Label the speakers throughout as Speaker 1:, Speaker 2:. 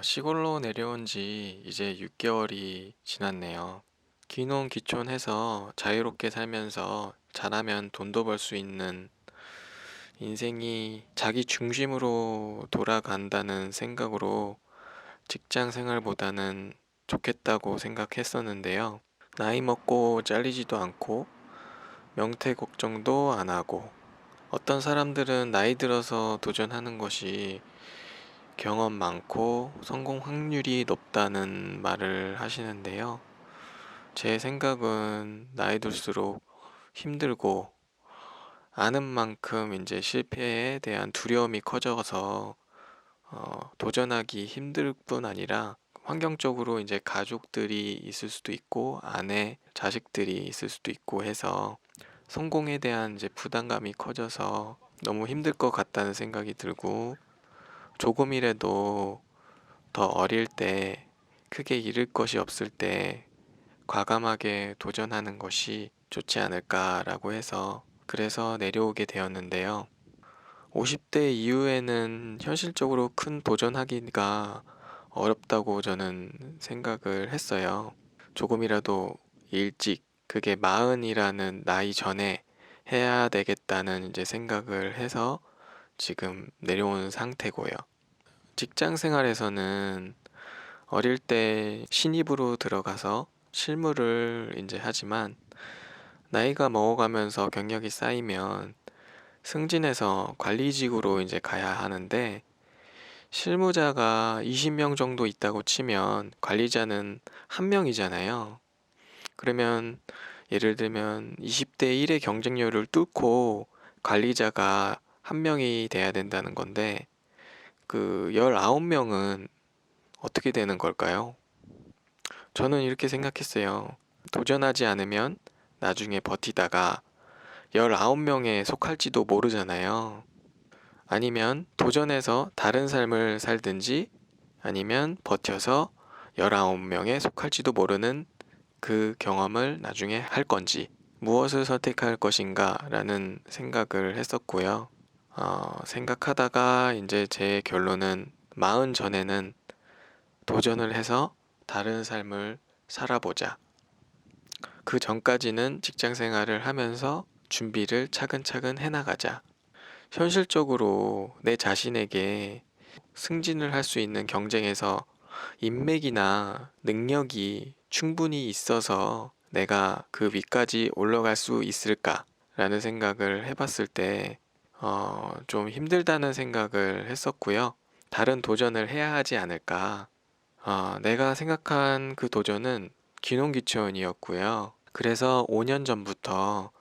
Speaker 1: 시골로 내려온 지 이제 6개월이 지났네요. 귀농 귀촌해서 자유롭게 살면서 잘하면 돈도 벌 수 있는 인생이 자기 중심으로 돌아간다는 생각으로 직장 생활보다는 좋겠다고 생각했었는데요. 나이 먹고 잘리지도 않고 명퇴 걱정도 안 하고 어떤 사람들은 나이 들어서 도전하는 것이 경험 많고 성공 확률이 높다는 말을 하시는데요. 제 생각은 나이 들수록 힘들고 아는 만큼 이제 실패에 대한 두려움이 커져서 도전하기 힘들 뿐 아니라 환경적으로 이제 가족들이 있을 수도 있고 아내, 자식들이 있을 수도 있고 해서 성공에 대한 이제 부담감이 커져서 너무 힘들 것 같다는 생각이 들고 조금이라도 더 어릴 때 크게 잃을 것이 없을 때 과감하게 도전하는 것이 좋지 않을까라고 해서 그래서 내려오게 되었는데요. 50대 이후에는 현실적으로 큰 도전하기가 어렵다고 저는 생각을 했어요. 조금이라도 일찍 그게 마흔이라는 나이 전에 해야 되겠다는 이제 생각을 해서 지금 내려온 상태고요. 직장 생활에서는 어릴 때 신입으로 들어가서 실무를 이제 하지만 나이가 먹어가면서 경력이 쌓이면 승진해서 관리직으로 이제 가야 하는데 실무자가 20명 정도 있다고 치면 관리자는 한 명이잖아요. 그러면 예를 들면 20대 1의 경쟁률을 뚫고 관리자가 한 명이 돼야 된다는 건데 그 19명은 어떻게 되는 걸까요? 저는 이렇게 생각했어요. 도전하지 않으면 나중에 버티다가 19명에 속할지도 모르잖아요. 아니면 도전해서 다른 삶을 살든지 아니면 버텨서 19명에 속할지도 모르는 그 경험을 나중에 할 건지 무엇을 선택할 것인가 라는 생각을 했었고요. 생각하다가 이제 제 결론은 마흔 전에는 도전을 해서 다른 삶을 살아보자. 그 전까지는 직장 생활을 하면서 준비를 차근차근 해나가자. 현실적으로 내 자신에게 승진을 할 수 있는 경쟁에서 인맥이나 능력이 충분히 있어서 내가 그 위까지 올라갈 수 있을까라는 생각을 해봤을 때, 좀 힘들다는 생각을 했었고요. 다른 도전을 해야 하지 않을까. 내가 생각한 그 도전은 귀농귀촌이었고요. 그래서 5년 전부터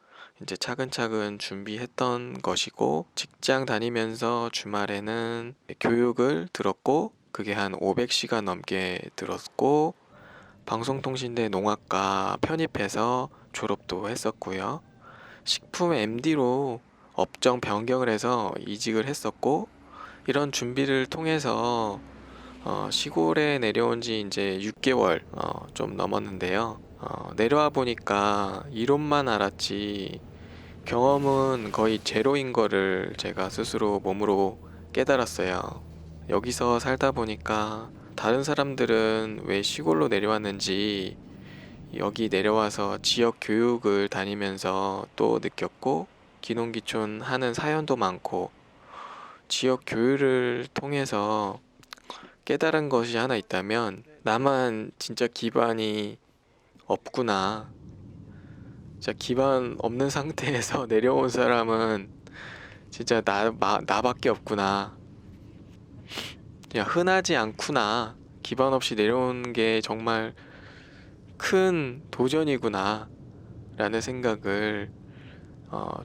Speaker 1: 이제 차근차근 준비했던 것이고, 직장 다니면서 주말에는 교육을 들었고, 그게 한 500시간 넘게 들었고, 방송통신대 농학과 편입해서 졸업도 했었고요. 식품 MD로 업종 변경을 해서 이직을 했었고, 이런 준비를 통해서 시골에 내려온 지 이제 6개월 좀 넘었는데요. 내려와 보니까 이론만 알았지 경험은 거의 제로인 거를 제가 스스로 몸으로 깨달았어요. 여기서 살다 보니까 다른 사람들은 왜 시골로 내려왔는지 여기 내려와서 지역 교육을 다니면서 또 느꼈고 귀농귀촌 하는 사연도 많고 지역 교육을 통해서 깨달은 것이 하나 있다면 나만 진짜 기반이 없구나. 진짜 기반 없는 상태에서 내려온 사람은 진짜 나밖에 없구나. 그냥 흔하지 않구나. 기반 없이 내려온 게 정말 큰 도전이구나. 라는 생각을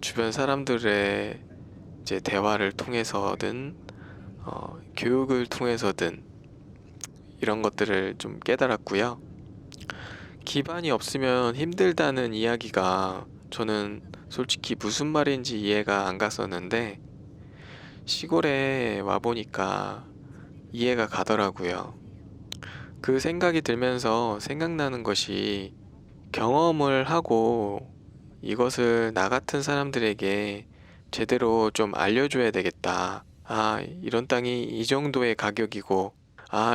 Speaker 1: 주변 사람들의 이제 대화를 통해서든 교육을 통해서든 이런 것들을 좀 깨달았고요. 기반이 없으면 힘들다는 이야기가 저는 솔직히 무슨 말인지 이해가 안 갔었는데 시골에 와보니까 이해가 가더라고요. 그 생각이 들면서 생각나는 것이 경험을 하고 이것을 나 같은 사람들에게 제대로 좀 알려줘야 되겠다. 이런 땅이 이 정도의 가격이고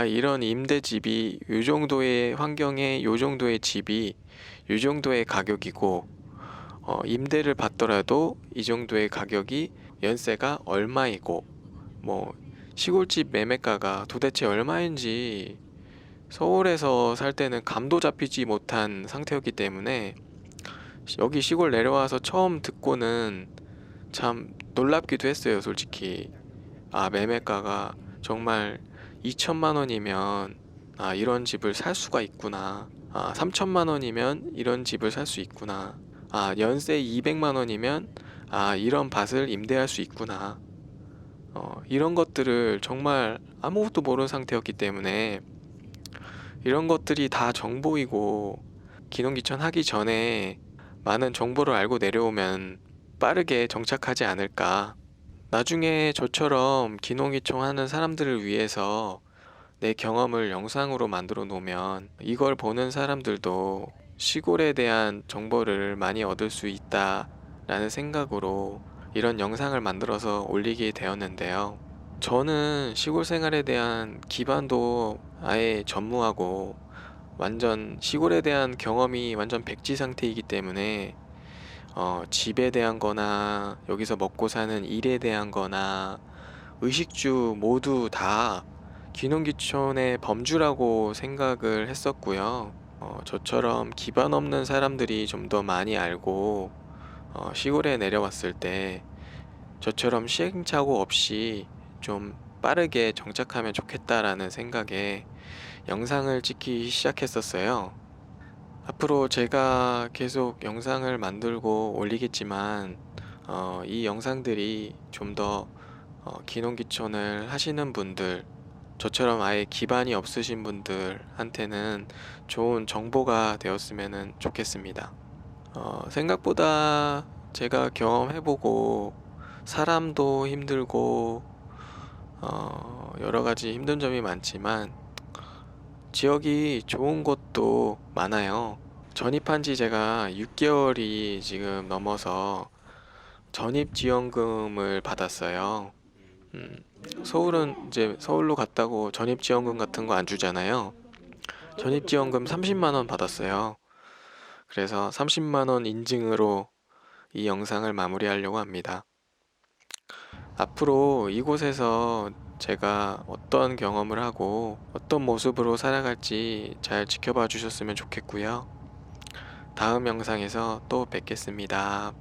Speaker 1: 이런 임대집이 요 정도의 환경에 요 정도의 집이 요 정도의 가격이고, 임대를 받더라도 이 정도의 가격이 연세가 얼마이고, 뭐 시골집 매매가가 도대체 얼마인지 서울에서 살 때는 감도 잡히지 못한 상태였기 때문에 여기 시골 내려와서 처음 듣고는 참 놀랍기도 했어요, 솔직히. 매매가가 정말 2천만 원이면 이런 집을 살 수가 있구나. 3천만 원이면 이런 집을 살 수 있구나. 연세 200만 원이면 이런 밭을 임대할 수 있구나. 이런 것들을 정말 아무것도 모르는 상태였기 때문에 이런 것들이 다 정보이고, 기농기촌 하기 전에 많은 정보를 알고 내려오면 빠르게 정착하지 않을까. 나중에 저처럼 기농기촌 하는 사람들을 위해서 내 경험을 영상으로 만들어 놓으면 이걸 보는 사람들도 시골에 대한 정보를 많이 얻을 수 있다라는 생각으로 이런 영상을 만들어서 올리게 되었는데요. 저는 시골 생활에 대한 기반도 아예 전무하고 완전 시골에 대한 경험이 완전 백지 상태이기 때문에 집에 대한 거나 여기서 먹고 사는 일에 대한 거나 의식주 모두 다 귀농귀촌의 범주라고 생각을 했었고요. 저처럼 기반 없는 사람들이 좀 더 많이 알고 시골에 내려왔을 때 저처럼 시행착오 없이 좀 빠르게 정착하면 좋겠다라는 생각에 영상을 찍기 시작했었어요. 앞으로 제가 계속 영상을 만들고 올리겠지만 이 영상들이 좀 더 기농기촌을 하시는 분들, 저처럼 아예 기반이 없으신 분들한테는 좋은 정보가 되었으면 좋겠습니다. 생각보다 제가 경험해보고 사람도 힘들고 여러 가지 힘든 점이 많지만 지역이 좋은 곳도 많아요. 전입한 지 제가 6개월이 지금 넘어서 전입지원금을 받았어요. 서울은 이제 서울로 갔다고 전입지원금 같은 거 안 주잖아요. 전입지원금 30만 원 받았어요. 그래서 30만 원 인증으로 이 영상을 마무리하려고 합니다. 앞으로 이곳에서 제가 어떤 경험을 하고 어떤 모습으로 살아갈지 잘 지켜봐 주셨으면 좋겠고요. 다음 영상에서 또 뵙겠습니다.